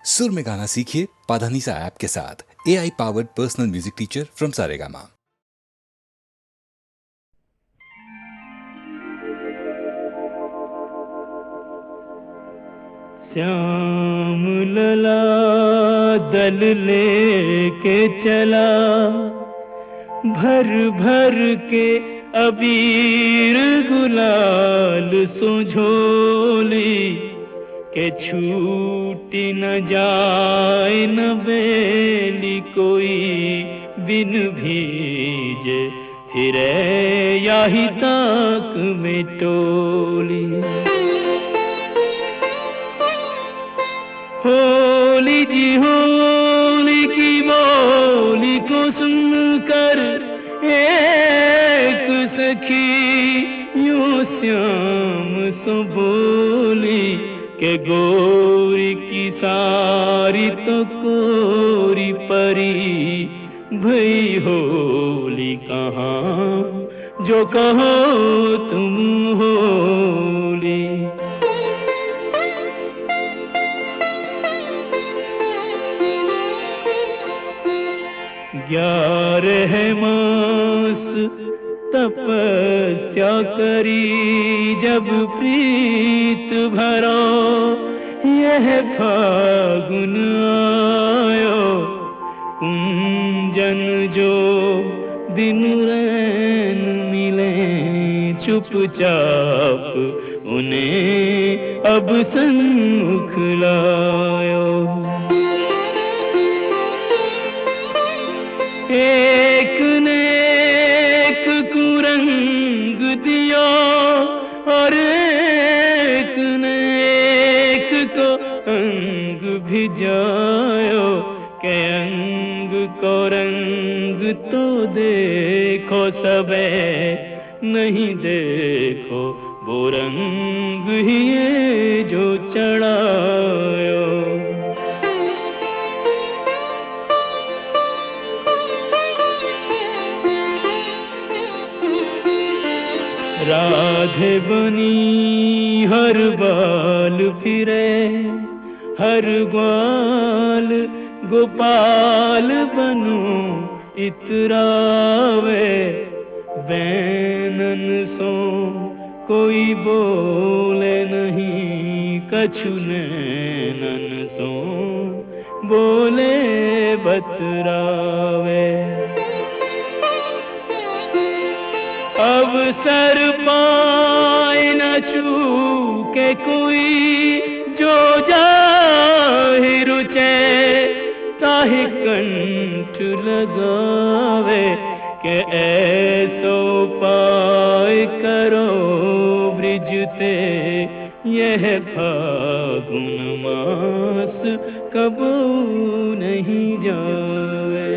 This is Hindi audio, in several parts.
सुर में गाना सीखिए पाधानीसा ऐप के साथ। AI powered personal music teacher from Saregama. Shyam लला दल लेके चला, भर भर के अबीर गुलाल सुझोली, के छूटी न जाए न बेली कोई बिन भीजे, फिरे याही ताक में टोली। होली जी होली की बोली को सुनकर एक सखी यूं श्याम सो बोली, के गोरी की सारी तो कोरी परी, भई होली कहाँ जो कहो तुम होली। ग्यारह मास तपस्या करी जब प्रीत भरो, यह फागुन आयो कुंजन जो दिन रैन मिले चुपचाप, उन्हें अब सन्मुख लायो। एक ने एक कुरंग दियो और एक ने एक को अंग भिजायो, के अंग को रंग तो देखो सबे, नहीं देखो वो रंग ही ये जो चढ़ायो। राधे बनी हर बाल फिरे, हर ग्वाल गोपाल बनो इतरावे, बैनन सो कोई बोले नहीं, कछु नैनन सो बोले बतरावे। अवसर पाए न चूके कोई, जो जाहि रुचे ताहि कंठ लगावे, के ऐसो पाए करो ब्रिजते, यह फागुन मास कबू नहीं जावे।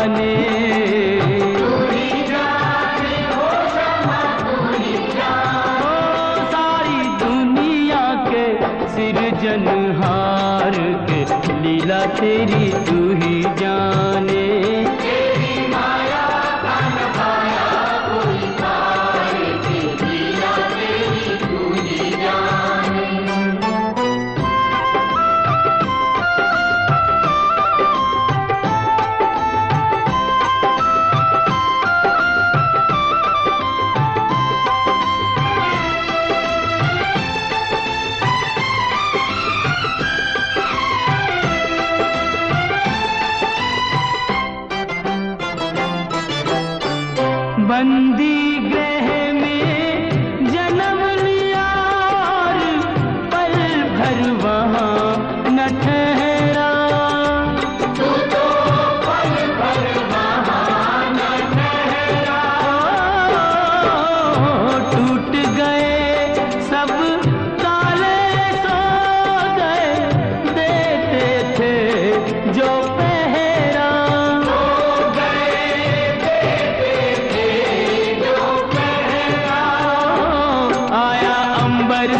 जाने, ओ सारी दुनिया के सिरजनहार के लीला तेरी तू ही जाने। बंदी गृह में जन्म लिया और पल भर वहाँ न ठहरा, तू तो पल भर वहाँ न ठहरा। टूट गए सब ताले, सो गए देते थे जो पहरा,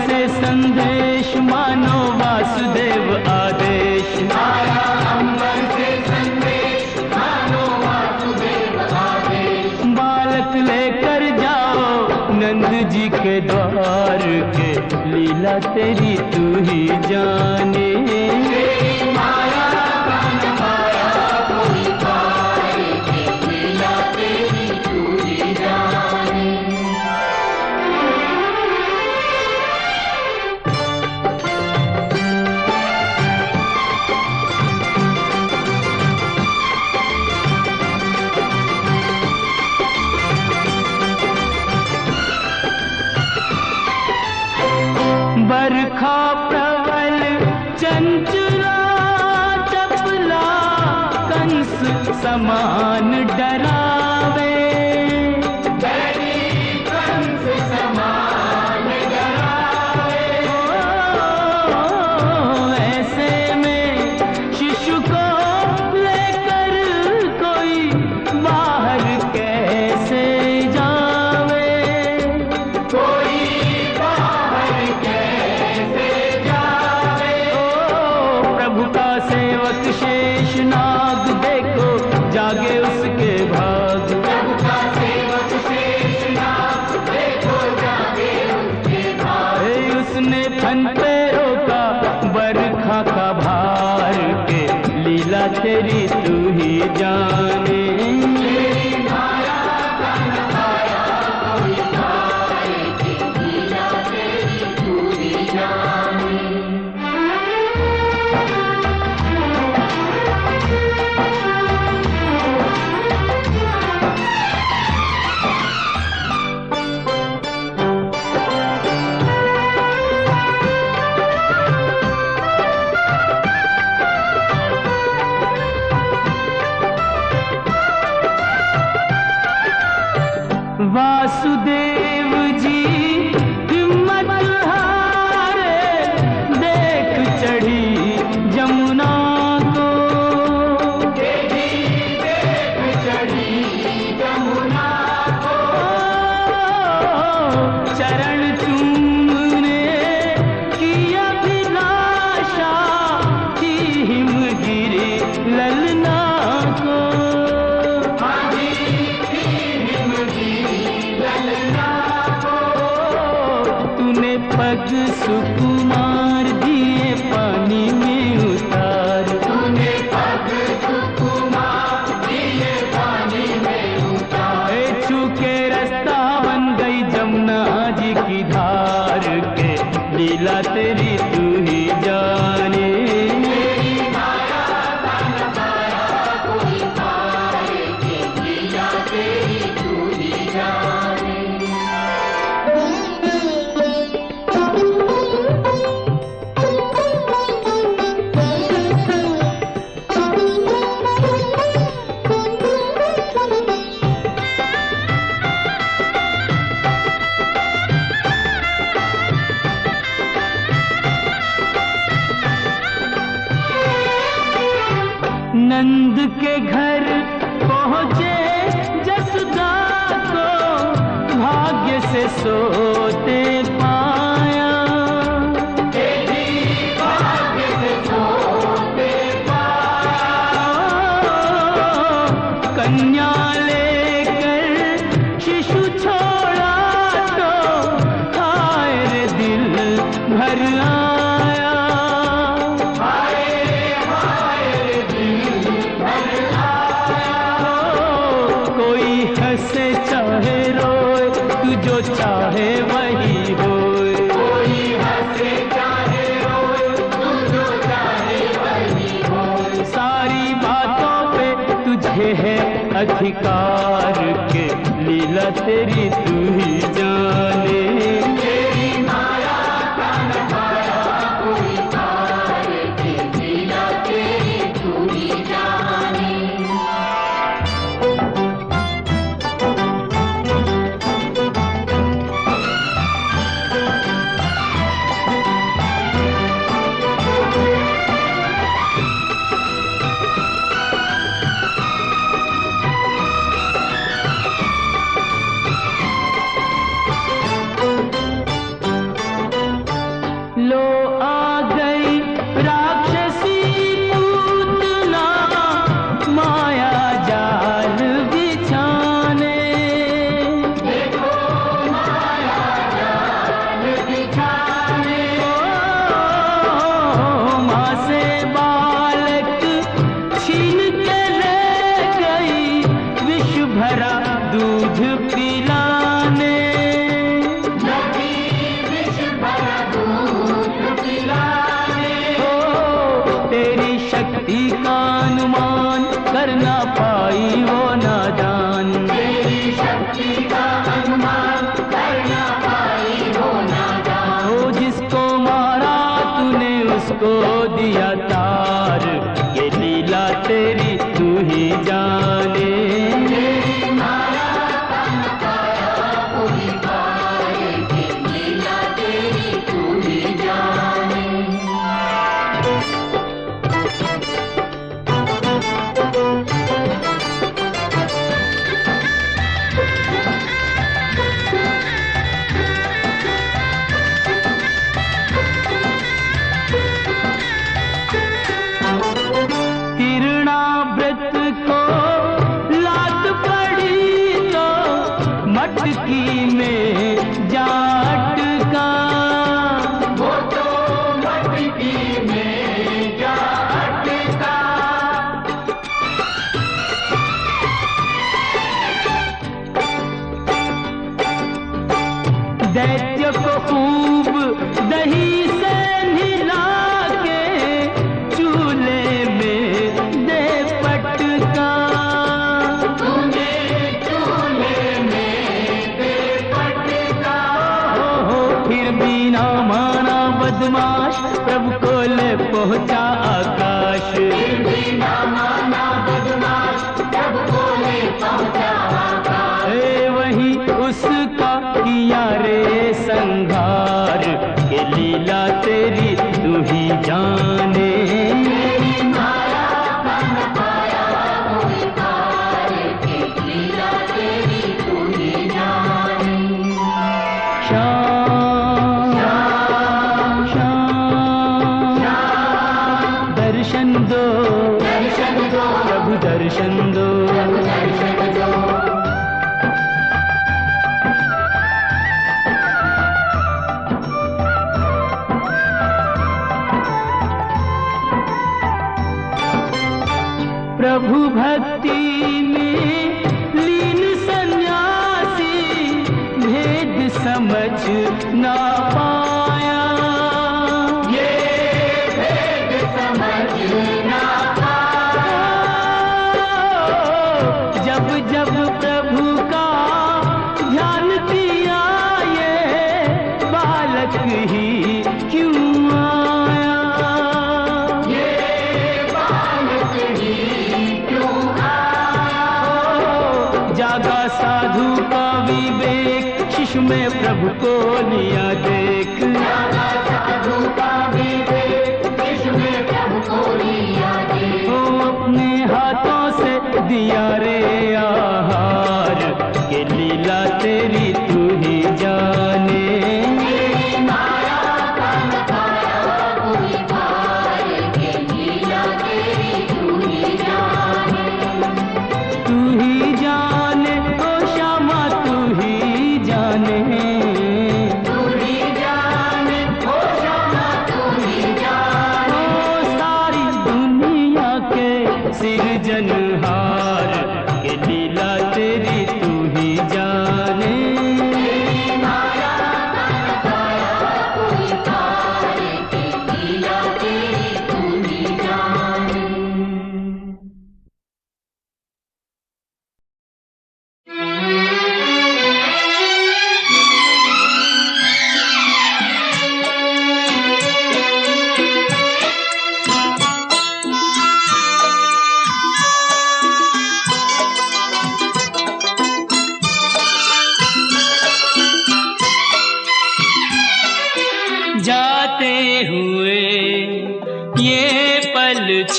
से संदेश मानो वासुदेव आदेश, आया अंबर से संदेश मानो वासुदेव आदेश। बालक लेकर जाओ नंद जी के द्वार के लीला तेरी तू ही जाने। माया कोई पार के लीला तेरी तू ही जाने। बरखा प्रबल चंचला चपला कंस समान डरावे, कंस समान डरावे। ऐसे में शिशु को लेकर कोई बाहर कैसे जावे, कोई सेवक शेष नाग देखो जागे उसके भाग, प्रभु का सेवक शेष नाग देखो जागे उसके भाग। उसने फन पे रोका बरखा का भार के लीला तेरी तू ही जाने। वासुदेव जी हिम्मत हारे देख चढ़ी जमुना को, देख चढ़ी जमुना को। चरण चूमने की अभिलाषा थी हिमगिरी ललना को, पग सुकुमार दिए पानी में उतार, तूने पग सुकुमार दिए पानी में उतार। छूके रास्ता बन गई जमुना जी की धार के लीला तेरी तू ही जाने। कोई पार के लीला तेरी तू ही जाने। भाग्य सोते पाया, कन्या लेकर शिशु छोड़ा तो हाय रे दिल भर आया, हाय रे दिल भर आया। कोई हंसे चाहे रोए, तू जो चाहे वही होए, कोई हंसे चाहे रोए, तू जो चाहे वही होए। सारी बातों पे तुझे है अधिकार के, लीला तेरी तू ही जाने। तेरी माया का न पाया कोई पार के, लीला तेरी तू ही जाने। लो आ गई राक्षसी पूतना, माया जाल बिछाने, देखो माया जाल बिछाने। माँ से बालक छीन के ले गई, विष भरा दूध पिलाने, तेरी शक्ति का अनुमान कर ना पाई वो नादान, तेरी शक्ति का अनुमान कर ना पाई वो नादान। ओ जिसको मारा तूने उसको दिया तार, ये लीला तेरी तू ही जाने। तेरी माया का न पाया कोई पार के, लीला तेरी तू ही जाने। हिरणाव्रत को लात पड़ी तो मटकी में जा अटका, वो तो मटकी में जा अटका। दैत्य को खूब दही से नहला के, चूल्हे में दे पटका, तूने चूल्हे में दे पटका। हो फिर भी ना माना बदमाश, प्रभु को ले पहुंचा आकाश, फिर भी ना माना बदमाश, प्रभु को ले पहुंचा आकाश। वही उसका किया रे संघार, के लीला तेरी तू ही जाने। तेरी माया का न पाया कोई पार के, लीला तेरी तू ही जाने। श्याम श्याम श्याम, दर्शन दो प्रभु दर्शन दो, दर्शन दो। प्रभु भक्ति में लीन सन्यासी, भेद समझ ना पाया, ये भेद समझ ना पाया। जब जब प्रभु का ध्यान किया, ये बालक ही क्यों आया, ये बालक ही क्यों आया। जागा साधु का विवेक, शिशु में प्रभु को लिया देख, जागा साधु का विवेक, शिशु में प्रभु को लिया देख। ओ अपने हाथों से दिया रे आहार, के लीला तेरी तू ही जा।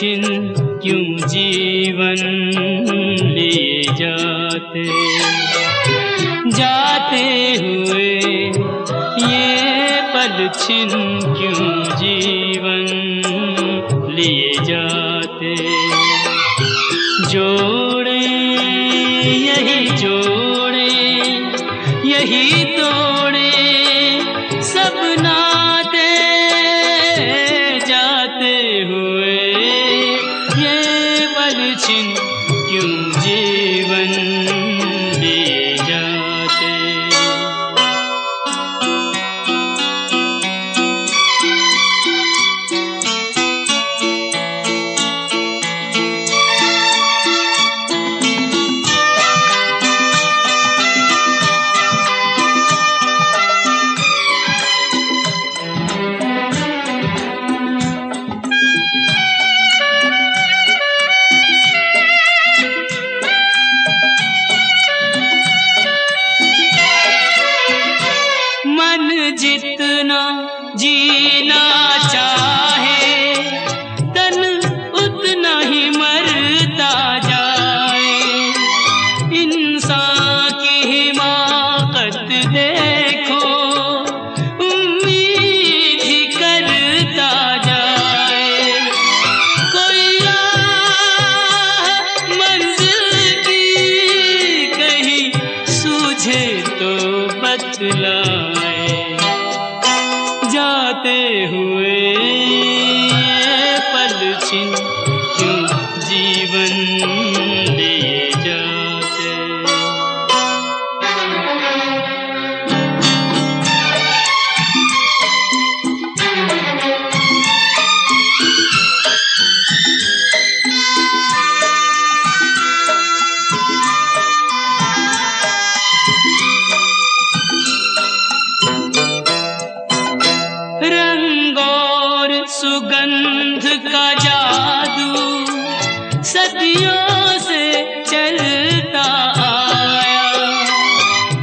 छिन क्यों जीवन लिए जाते जाते हुए ये पल छिन क्यों जीवन लिए जाते। जोड़े यही तोड़े सब नाते जाते हुए ये पल छिन क्यों जीवन लिए जाते। जितना जीना चाहे तन उतना ही मरता जाए। इंसान की हिमाकत देखो उम्मीद ही करता जाए। कोई राह मंजिल की कहीं सूझे तो बतलाए। जाते हुए पल छिन क्यों जीवन लिए जाते। सुगंध का जादू सदियों से चलता आया।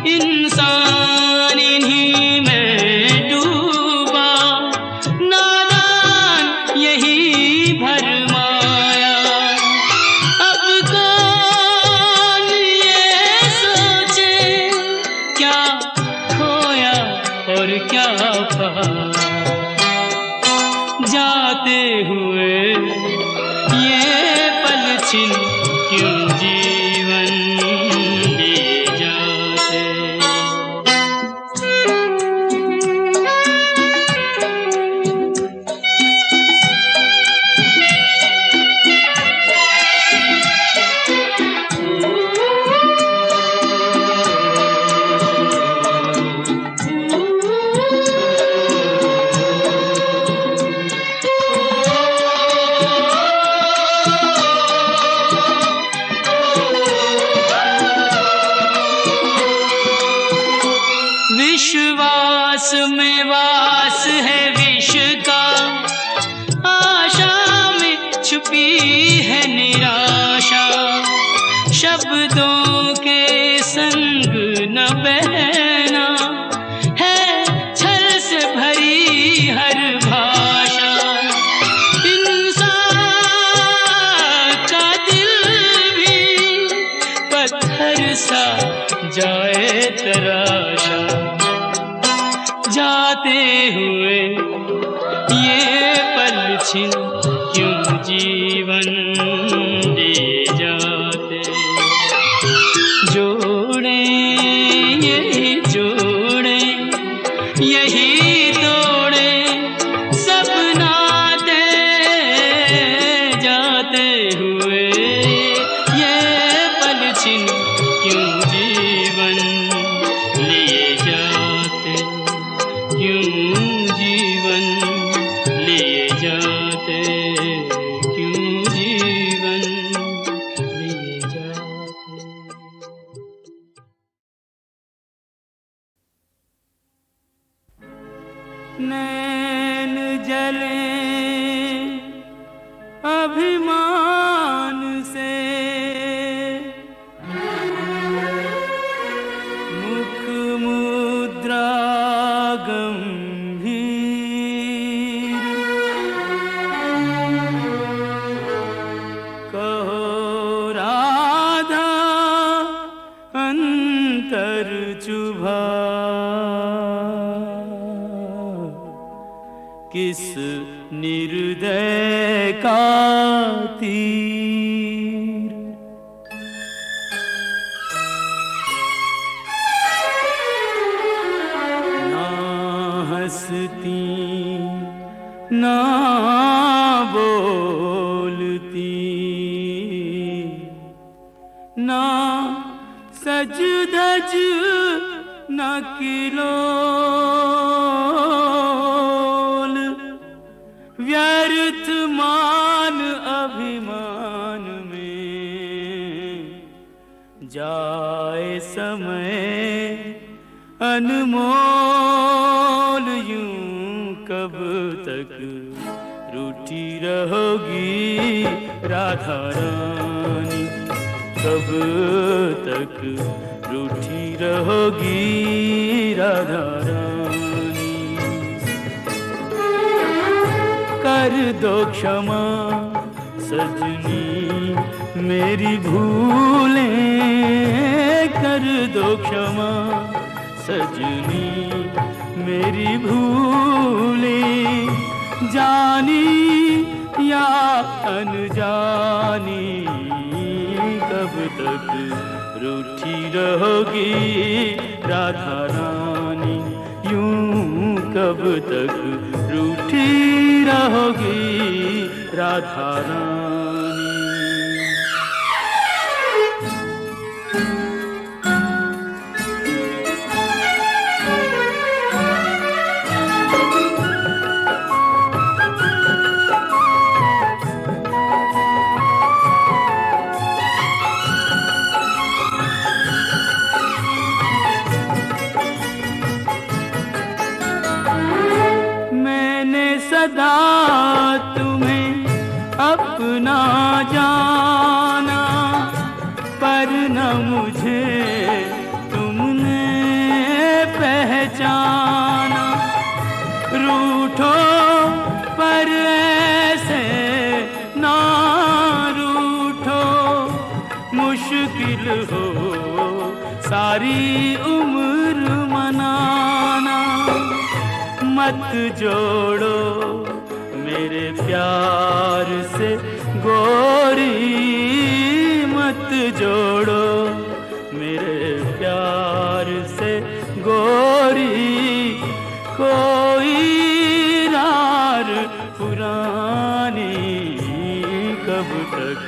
इंसान इन्हीं में डूबा नादान यही भरमाया। अब कौन ये सोचे क्या खोया और क्या पाया। जाते हुए ये पल छिन क्यों जीवन लिए जाते। विश्वास में वास है विष का, आशा में छुपी है निराशा। शब्दों के संग न बहना है छल से भरी हर भाषा। इंसान का दिल भी पत्थर सा जाए तराशा। जाते हुए ये पल छिन क्यों जीवन लिए जाते। जोड़े यही तोड़े सब नाते जाते हुए ये पल छिन क्यों जीवन लिए जाते। क्यों जीवन लिए जाते। क्यों जीवन लिए जाते। नैन जले अभिमान से, मुख मुद्रा गंभीर, चुभा किस निर्दय का तीर। ना हंसती ना बोलती ना सज धज न किलोल, व्यर्थ मान अभिमान में जाए समय अनमोल। यूं कब तक रूठी रहोगी राधा रानी, कब तक रूठी रहोगी राधा रानी। कर दो क्षमा सजनी मेरी भूलें, कर दो क्षमा सजनी मेरी भूलें। जानी या अनजानी कब तक रूठी रहोगी राधा रानी, यूं कब तक रूठी रहोगी राधा रानी। सदा तुम्हें अपना जाना, पर न मुझे तुमने पहचाना। रूठो पर ऐसे ना रूठो, मुश्किल हो सारी उम्र मनाना। मत जोड़ो मेरे प्यार से गोरी, मत जोड़ो मेरे प्यार से गोरी। कोई रार पुरानी कब तक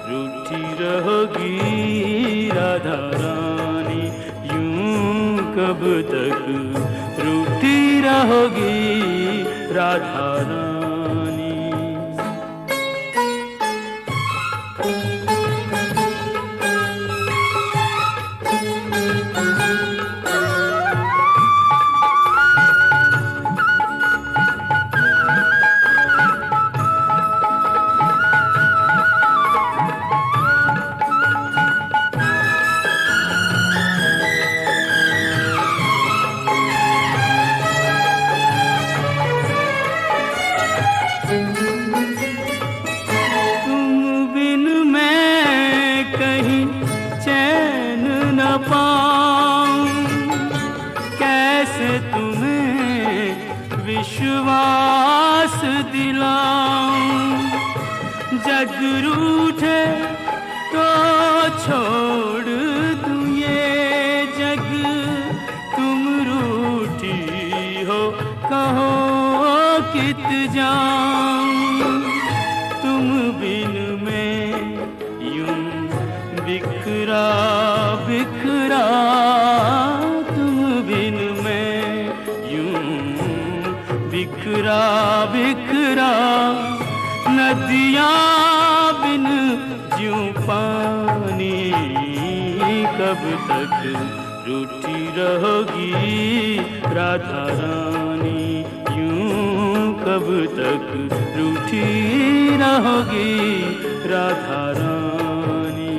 रूठी रहोगी राधा रानी, यूं कब तक रूठी रहोगी राधा रानी। विश्वास दिलाऊं, जग रूठे तो छोड़ दूं ये जग। तुम रूठी हो कहो कित जाऊं, तुम बिन में यूं बिखरा बिखरा। तुम बिन में यूं बिखरा बिखरा, नदियाँ बिन ज्यों पानी। कब तक रूठी रहोगी राधा रानी, यूं कब तक रूठी रहोगी राधा रानी।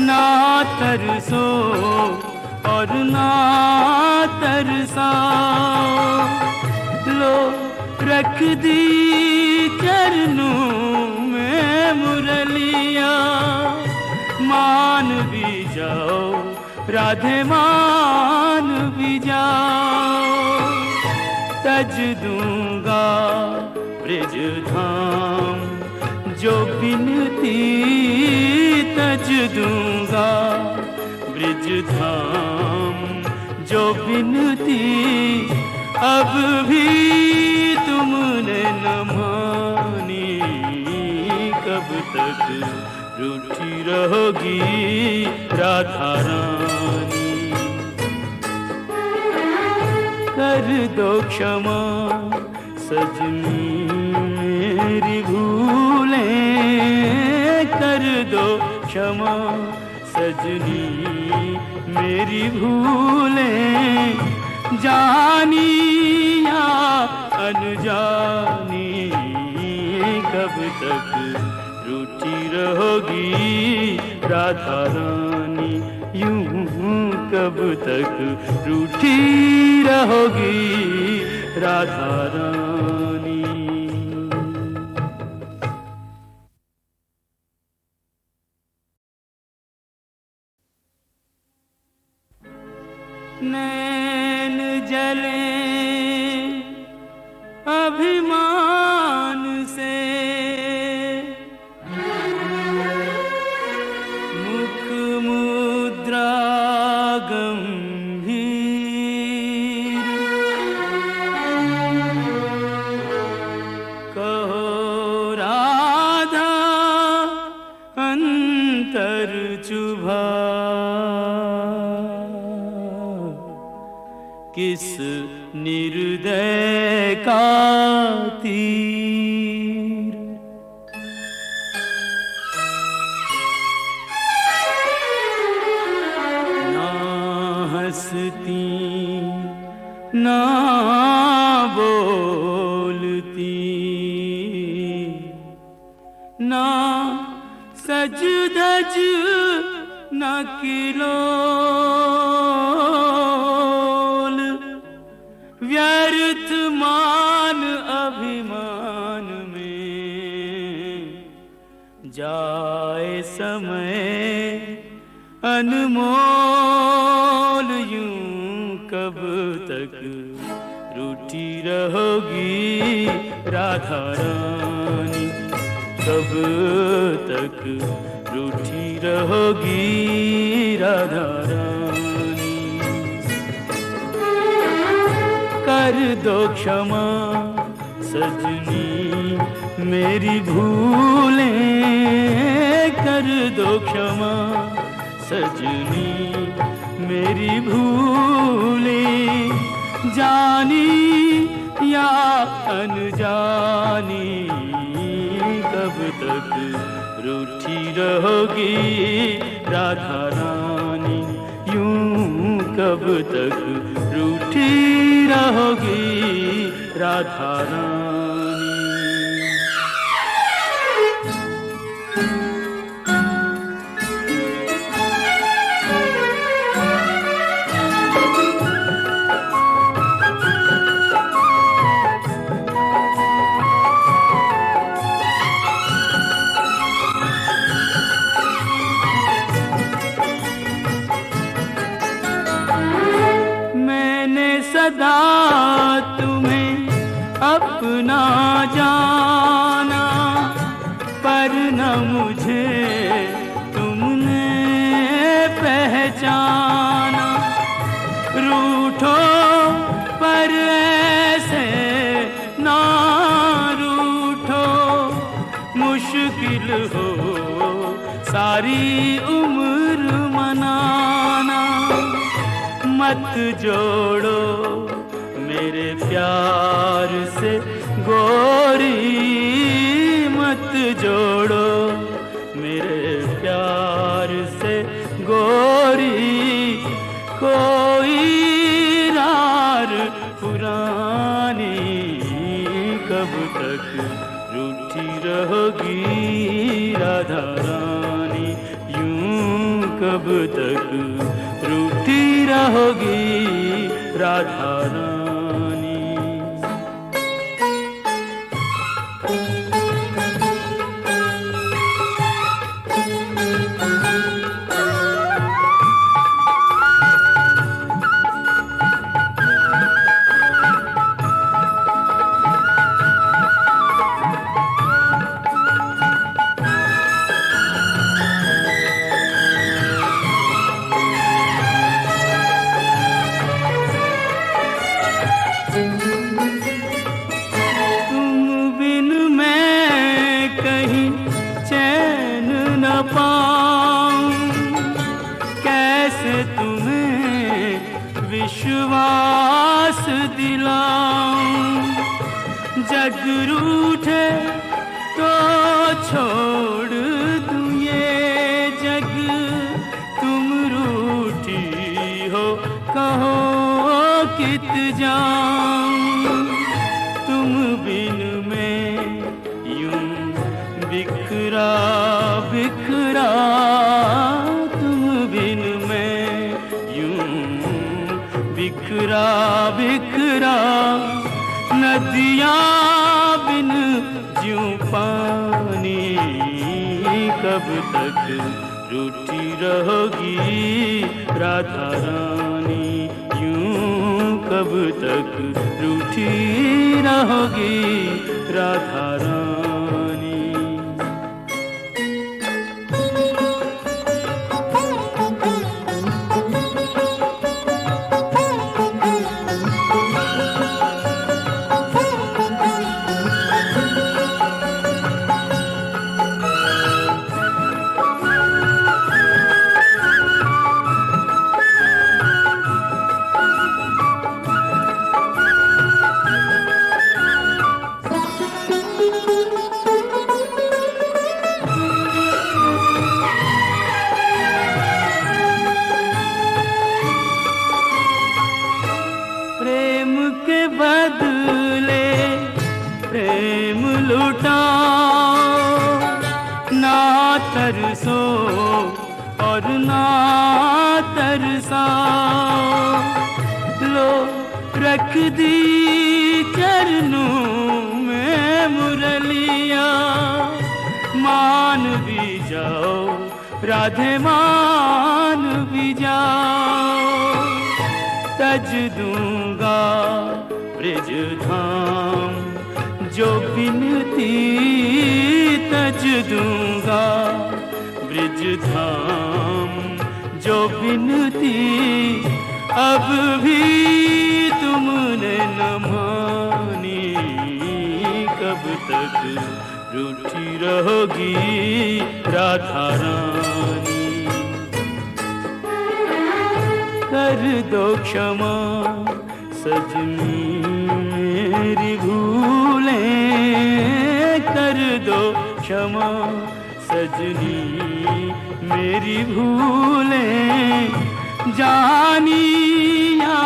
ना तरसो और ना तरसाओ, लो रख दी चरणों में मुरलिया, मान भी जाओ राधे मान भी जाओ। तज दूंगा ब्रज धाम जो बिनती, तज दूंगा ब्रज धाम जो बिनती, अब भी तुमने न मानी, कब तक रूठी रहोगी राधा रानी। कर दो क्षमा सजनी मेरी भूलें, कर दो क्षमा सजनी मेरी भूलें, जानी या अनजानी, कब तक रूठी रहोगी राधा रानी, यूं कब तक रूठी रहोगी राधा रानी। नैन जले अभिमान से, मुख मुद्रा गंभीर, कहो राधा अंतर चुभा, किस निर्दय का तीर। ना हंसती ना बोलती, ना सज धज ना किलोल, व्यर्थ मान अभिमान में, जाए समय अनमोल, यूं कब तक रूठी रहोगी राधा रानी, कब तक रूठी रहोगी राधा रानी। कर दो क्षमा सजनी मेरी भूलें, कर दो क्षमा सजनी मेरी भूलें, जानी या अनजानी, कब तक रूठी रहोगी राधा रानी, यूं कब तक रूठी रहोगी राधा रानी। सदा तुम्हें अपना जाना, पर न मुझे तुमने पहचाना। रूठो पर ऐसे ना रूठो, मुश्किल हो सारी उम्र मनाना। मत जोड़ो मेरे प्यार से गोरी, मत जोड़ो मेरे प्यार से गोरी, कोई रार पुरानी, कब तक रूठी रहोगी राधा रानी, यूं कब तक रूठी रहोगी राधा रानी। विश्वास दिलाऊं, जग रूठे तो छोड़ दूं ये जग, तुम रूठी हो कहो कित जाऊं, तुम बिन मैं यूं बिखरा बिखरा, तुम बिन मैं यूं बिखरा बिखरा, नदियाँ बिन ज्यों पानी, कब तक रूठी रहोगी राधा रानी, यूं कब तक रूठी रहोगी राधा रानी। प्रेम के बदले प्रेम लुटाओ, ना तरसो और ना तरसाओ, लो रख दी चरणों में मुरलिया, मान भी जाओ राधे मान भी जाओ, तज दूंगा ब्रिज धाम जो बिनती, तज दूंगा ब्रिज धाम जो बिनती, अब भी तुमने न मानी, कब तक रूठी रहोगी राधा रानी। कर दो क्षमा सजनी मेरी भूलें, कर दो क्षमा सजनी मेरी भूलें, जानी या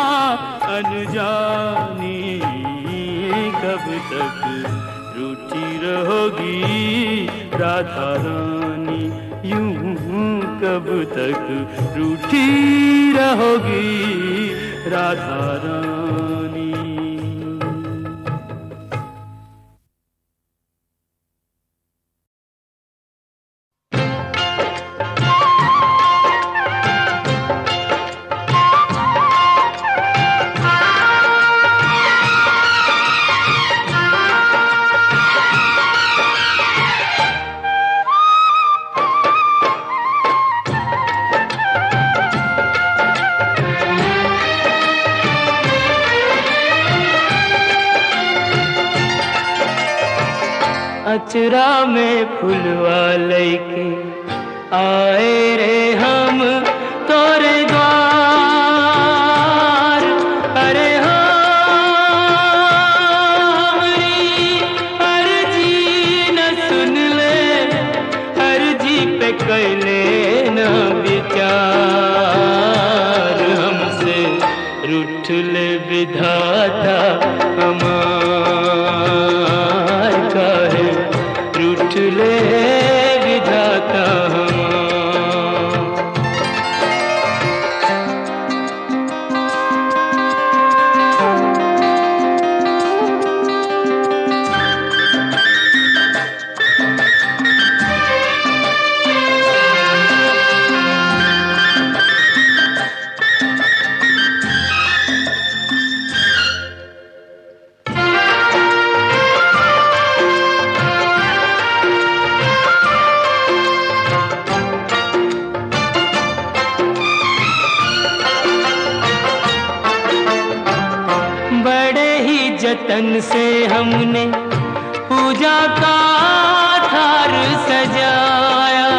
अनजानी, कब तक रूठी रहोगी राधा रानी, यूं कब तक रूठी रहोगी राधा रानी। अचरा में फुलवा लैके आए रे हम तोरे द्वार, अरे हमारी अर्जी न सुन ले, अर्जी पे कैले न विचार, हमसे रूठ ले विधाता हमार, काहे रूठ ले विधाता हमार। जतन से हमने पूजा का थार सजाया,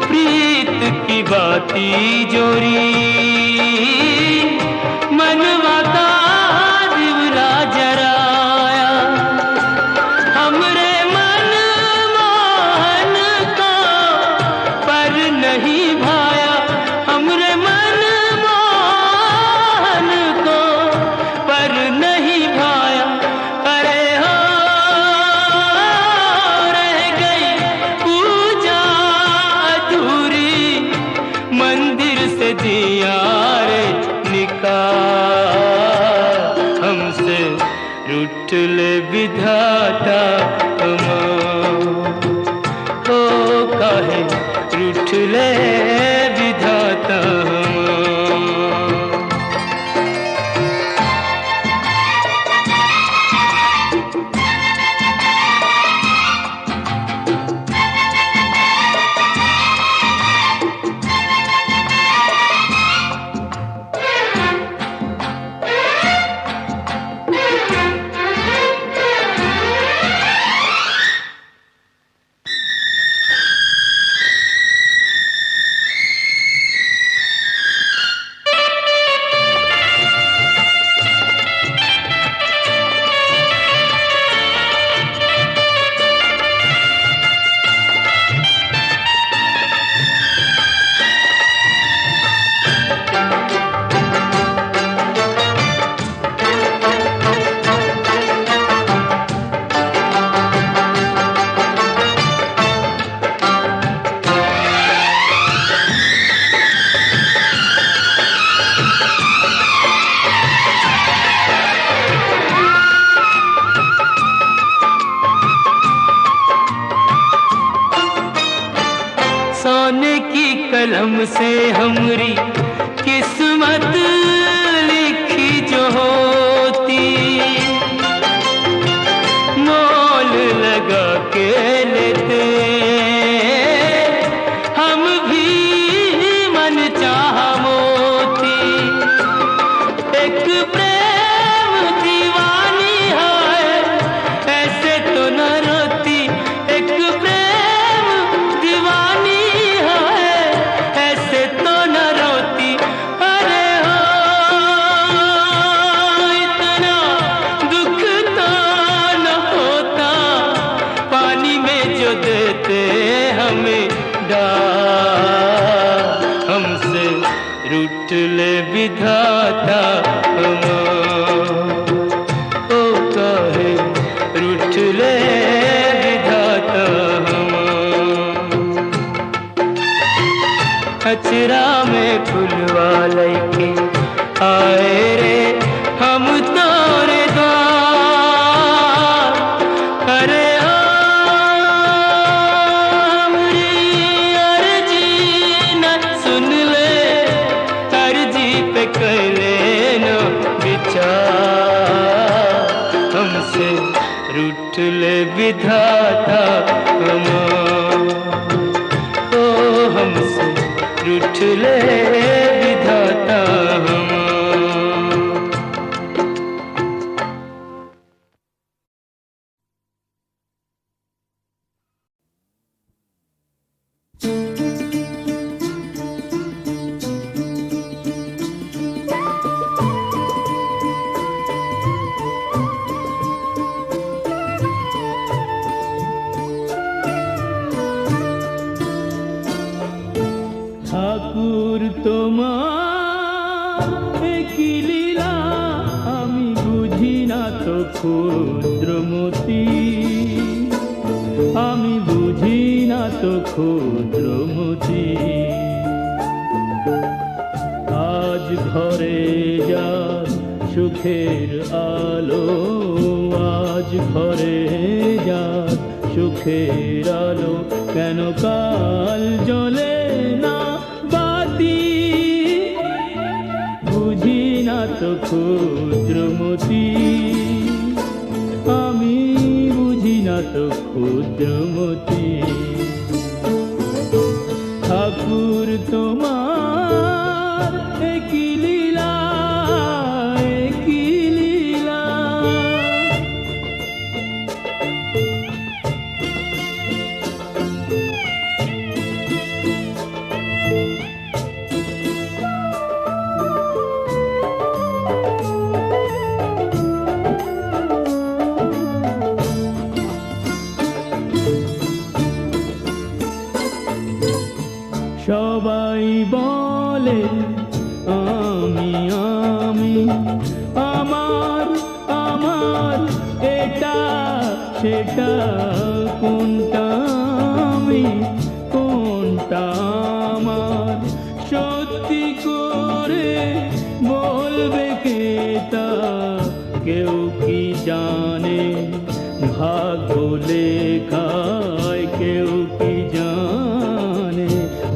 प्रीत की बाती जोरी मनवा का दिवरा जराया। हमरे मन मोहन को पर नहीं भाया, हमरे मन मोहन को पर नहीं भाया। अरे हो रह गई पूजा अधूरी, मंदिर से दिया रे निकाल, हमसे रूठ ले विधाता हो काहे रूठ ले विधाता। सोने की कलम से हमरी किस्मत लिखी जो होती, मोल लगा के लेते हम भी मन चाह मोती। एक प्रेम दीवानी है ऐसे तो न रोती, एक प्रेम दीवानी ऐसे तो न रोती। अरे हो इतना दुख तो न होता, पानी में जो देते हमें डाल, हमसे रूठ ले विधाता ओ काहे रूठ ले विधाता। कचरा में फुलवा लैके आए रे हम तोरे द्वार। अरे हमरी अर्जी न सुन ले, अर्जी पे कर लेना विचार, हमसे रूठ ले विधाता ओ हमसे रूठ ले विधाता। ঠাকুর তোমার কি লীলা আমি বুঝি না তো ক্ষুদ্রমতি, আমি বুঝি না তো ক্ষুদ্রমতি। আজ ঘরে যার সুখের আলো, আজ ঘরে যার সুখের আলো, কেন কাল জ্বলে না বাতি, বুঝি না তো ক্ষুদ্রমতি, আমি বুঝি না তো ক্ষুদ্রমতি। ঠাকুর তোমার একই লীলা, একই সবাই বলে আমি আমি আমার আমার এটা সেটা কোনটা আমি কোনটা আমার সত্যি করে বলবে কে তা কেউ কি জানে ভাগ্য লেখায় কেউ কি জানে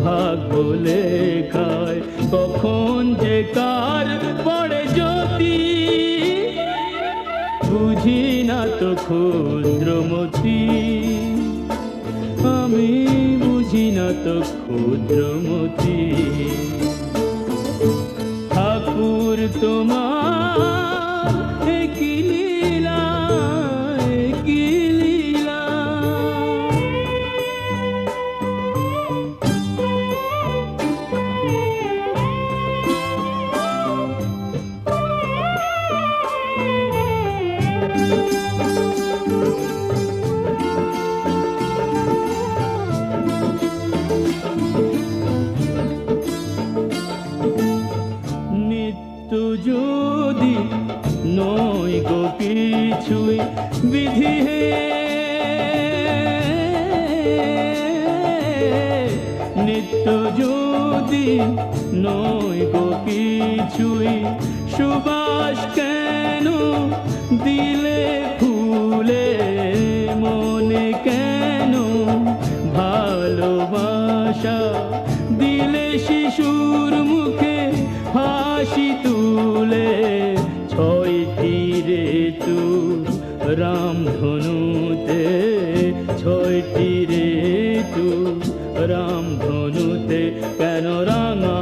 ভাগ্য লেখায় কখন যে কার পড়ে জ্যোতি বুঝি না তো ক্ষুদ্রমতি আমি বুঝি না তো ক্ষুদ্রমতি ঠাকুর তোমার কি লীলা কি লীলা মৃত্যু যদি নয় গো কিছুই বিধি হে নিত্য যদি নয় গো কিছুই সুবাস কেন দিলে ফুলে মনে কেন ভালোবাসা দিলে শিশুর মুখে হাসি তুলে ছয়টি ঋতু রামধনুতে ছয়টি ঋতু রামধনুতে কেন রাঙা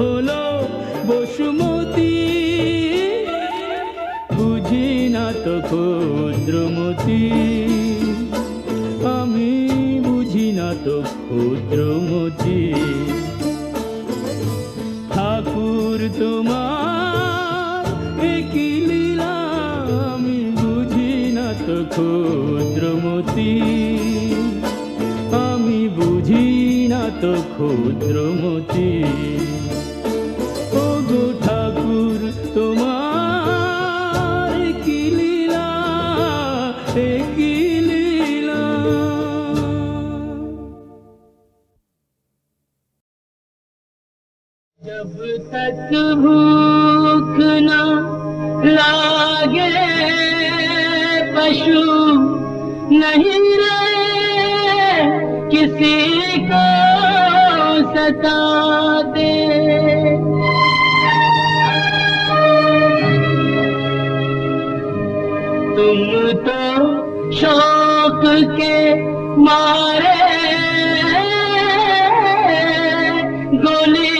হলো বসুমতী বুঝি না তো ক্ষুদ্রমতি আমি বুঝি না তো ক্ষুদ্রমতি ঠাকুর তোমার কি লীলা আমি বুঝি না তো ক্ষুদ্রমতি আমি বুঝি না তো ক্ষুদ্রমতি ও গো ঠাকুর তোমার কি লীলা কি লীলা जब तक भूख न लागे पशु नहीं रहे किसी को सताते तुम तो शौक के मारे गोली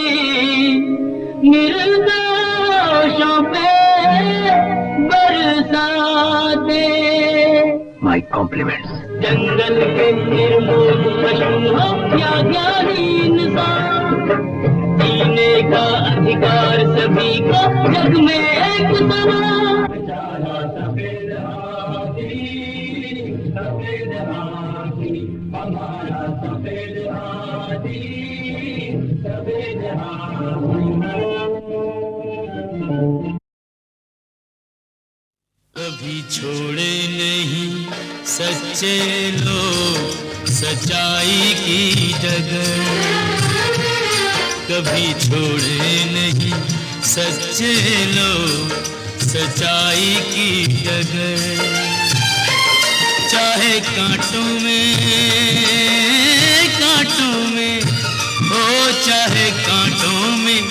निर्दोषों पे बरसाते My compliments. जंगल के निर्मूल पशु हो या ज्ञानी इंसान जीने का अधिकार सभी को जग में एक समान हमारा सफेद हाथी सफेद कभी छोड़े नहीं सच्चे लोग सच्चाई की डगर कभी छोड़े नहीं सच्चे लोग सच्चाई की डगर चाहे कांटों में हो चाहे कांटों में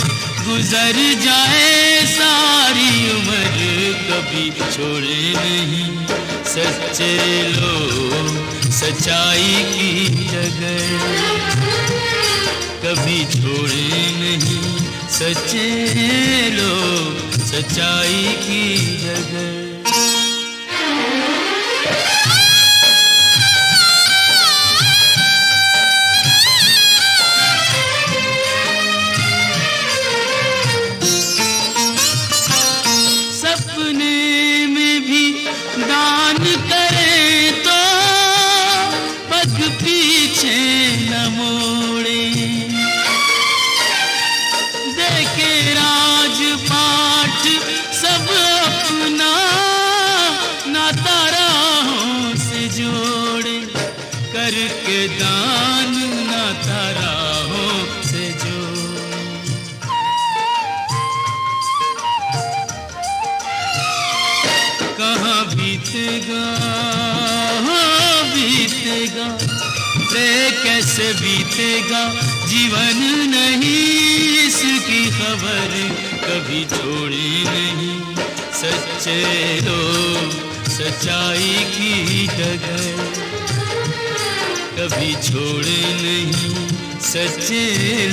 गुजर जाए सारी उम्र कभी छोड़े नहीं सच्चे लोग सच्चाई की जगह कभी छोड़े नहीं सच्चे लोग सच्चाई की जगह पाठ सब अपना नाता राहों से जोड़े, करके दान नाता राहों से जोड़े। कहाँ बीतेगा बीतेगा रे कैसे बीतेगा जीवन, नहीं इसकी खबर कभी छोड़े नहीं सच्चे लोग सच्चाई की डगर, कभी छोड़े नहीं सच्चे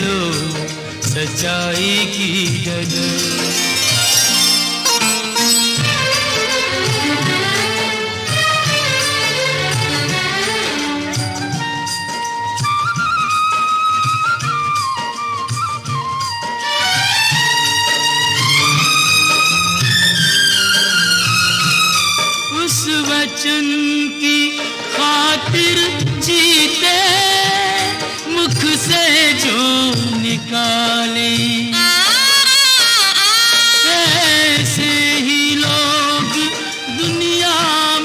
लोग सच्चाई की डगर। वचन की खातिर जीते मुख से जो निकाले, ऐसे ही लोग दुनिया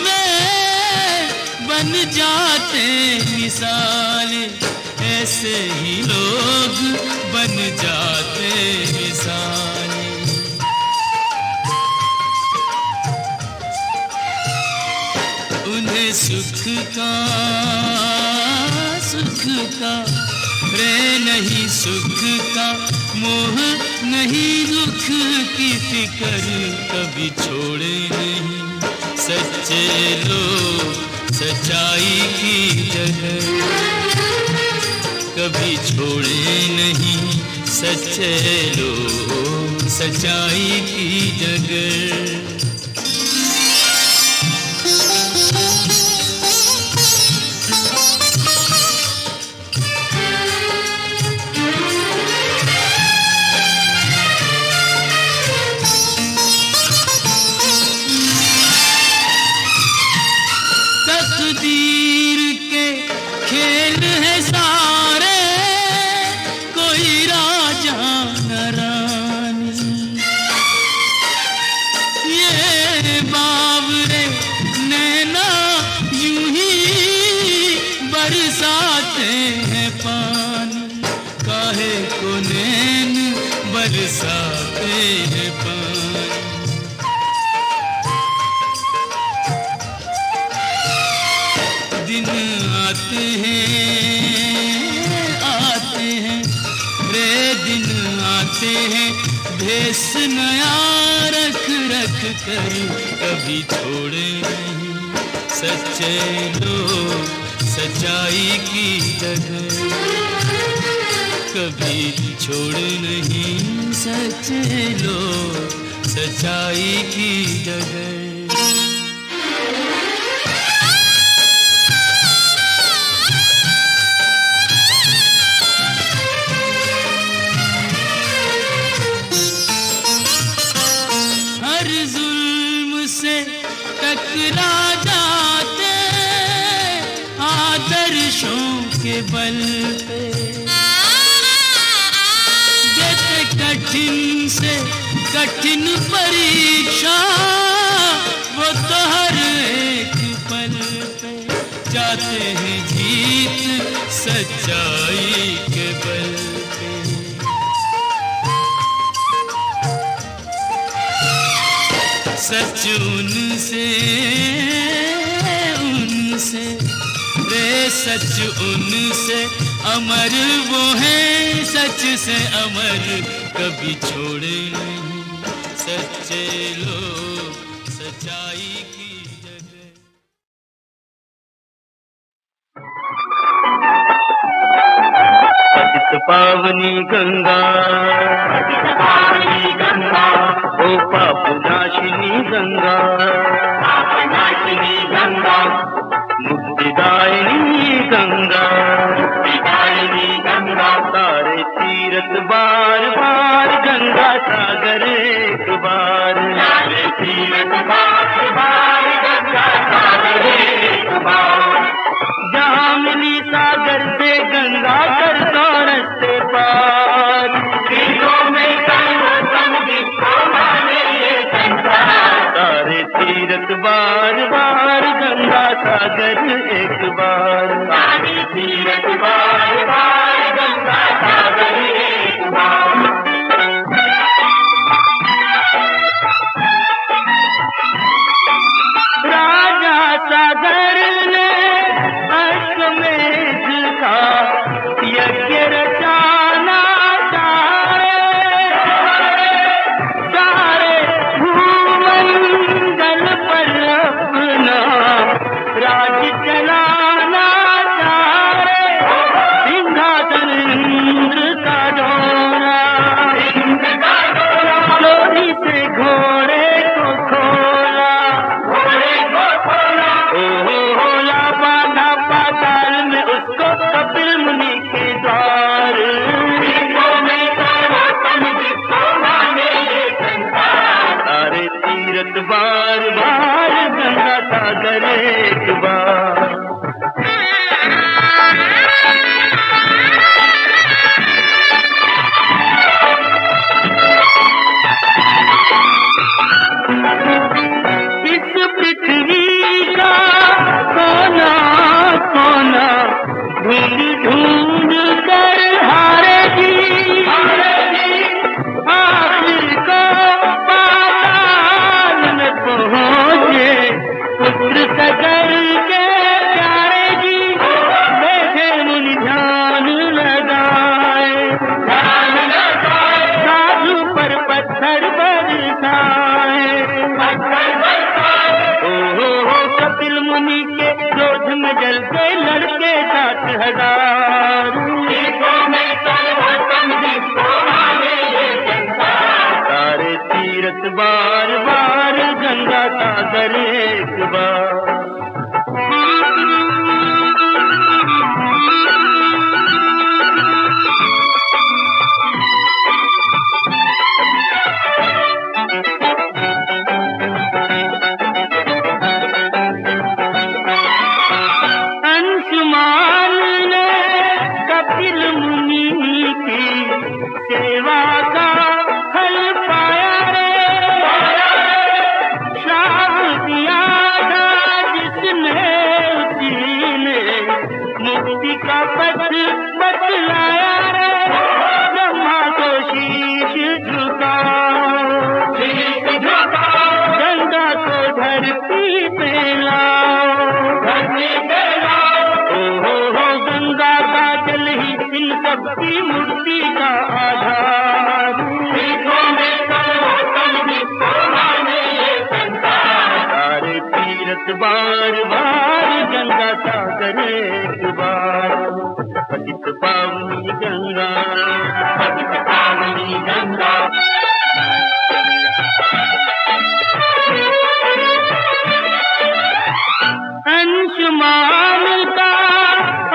में बन जाते मिसाल, ऐसे ही लोग बन जाते मिसाल। उन्हें सुख का रे नहीं सुख का मोह, नहीं दुख की फिकर कभी छोड़े नहीं सच्चे लोग सच्चाई की जगह, कभी छोड़े नहीं सच्चे लोग सच्चाई की जगह। तकदीर के खेल है सारे, कोई राजा न रानी, ये बावरे नैना यूं ही बरसाते हैं पानी, काहे को नैन बरसाते हैं पानी। दिन आते हैं रे दिन आते हैं, भेस नया रख रख कर कभी छोड़े नहीं सच्चे लोग सच्चाई की जगह, कभी छोड़े नहीं सच्चे लोग सच्चाई की जगह। टकरा जाते आदर्शों के बल पे, देते कठिन से कठिन परीक्षा, वो तो हर एक पल पे जाते हैं जीत सच्चाई के बल पे। सच उनसे रे सच उनसे अमर वो है सच से अमर, कभी छोड़े नहीं सच्चे लोग सच्चाई की जगह। पतित पावनी गंगा ओ पाप नाशिनी गंगा, मुक्तिदायिनी गंगा, तारे तीरथ बार बार गंगा सागर एक बार, जहाँ मिली सागर से गंगा कर दो रस्ते पार, में चोरी से घोड़े को खोला, ओला बांधा पाताल में उसको कपिल मुनि के द्वार। अरे तीरथ बार बार गंगा सागर एक बार। इस पृथ्वी का कोना कोना ढूंढ ढूंढ कर हारेगी, आखिर को पाताल में पहुँचे पुत्र सगर के प्यारे जी। बैठे मुनि ध्यान लगाए, साधु पर पत्थर बरसाए। कपिल मुनि के क्रोध में जल के लड़के 60,000। सारे तीरथ बार बार गंगा सागर एक बार। अंशुमान ने कपिल मुनि की सेवा का फल पाया रे। श्राप दिया था जिसने उसी ने मुक्ति का पथ बतलाया रे। ब्रह्मा को शीश झुकाओ, गंगा को धरती पे लाओ। गंगा का जल ही इन सबकी मूर्ति का आधार। सारे तीरथ बार बार गंगा सागर एक बार। पतित पावनी गंगा, पतित पावनी गंगा। अंशुमान का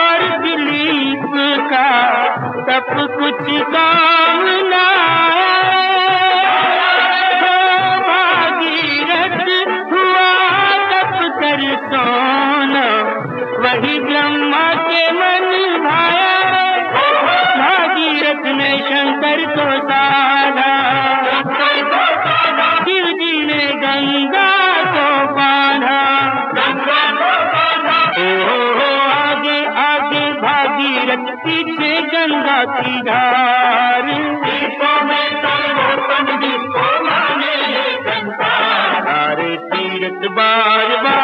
और दिलीप का सब कुछ काम ना आया। भागीरथ हुआ तप कर सोना, वही ब्रह्मा के मन भाया। भागीरथ ने शंकर को साधा, शिव जी ने गंगा को बांधा। आगे आगे भागीरथ, पीछे गंगा की धार। सारे तीरथ बार बार